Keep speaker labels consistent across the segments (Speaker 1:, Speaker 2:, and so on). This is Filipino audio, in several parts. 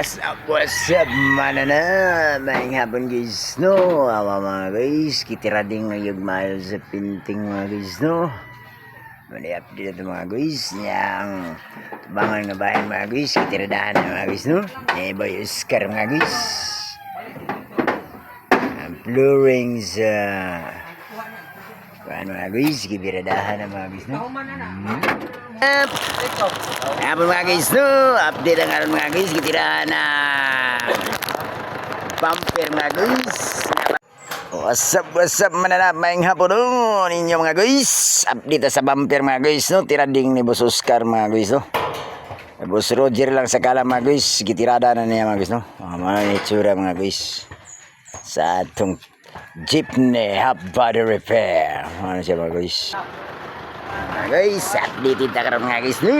Speaker 1: What's up, manana? Maing hapon guys, no? Awa mga guys, kitira din ngayog mahal sa pinting mga guys, no? Mali update ito mga guys, niyang bangal nga bayan mga guys, kitiradahan na mga guys, no? Eh, boy, Oscar mga guys. Ang flooring sa... Paano mga guys, kitiradahan na mga guys, no? Hapon mga guys, no? Update ang araw mga guys, kitirahan na bumper mga guys. What's up mananap, maing hapon no ninyo mga guys. Update sa bumper mga guys, no? Tirading ni Boss Oscar mga guys, no? Boss Roger lang sa kala mga guys, gitirada na niya mga guys, no? Mga itsura mga guys sa atong jeepney half body repair. Ano siya mga guys? Mga guys, updated na karoon mga guys, no?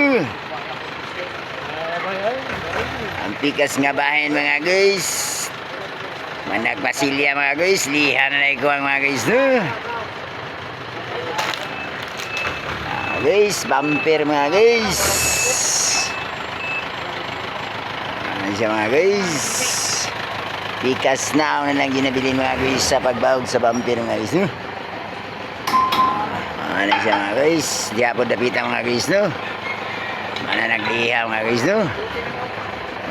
Speaker 1: Ang pikas nga bahin mga guys, managpasilya mga guys, lihan na ikuang mga guys, no? Guys, bumper mga guys. Ano siya mga guys? Pikas na ako na lang ginabilin mga guys sa pagbawag sa bumper mga guys, no? Ano siya mga guys? Di ako dapitan mga guys, no? Mana nagliha mga guys, no?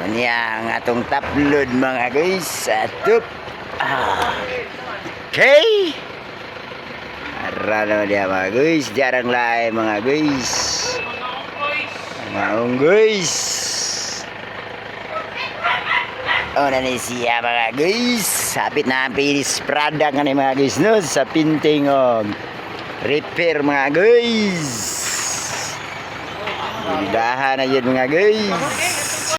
Speaker 1: Ano ang atong top load mga guys? Atup! Okay! Arano dia mga guys? Jarang lain mga guys. Maong guys. O na ni siya mga guys. Sapit na ang pinis product nga ni mga guys, no? Sa pinting o repair mga guys. Dahan na yun mga guys.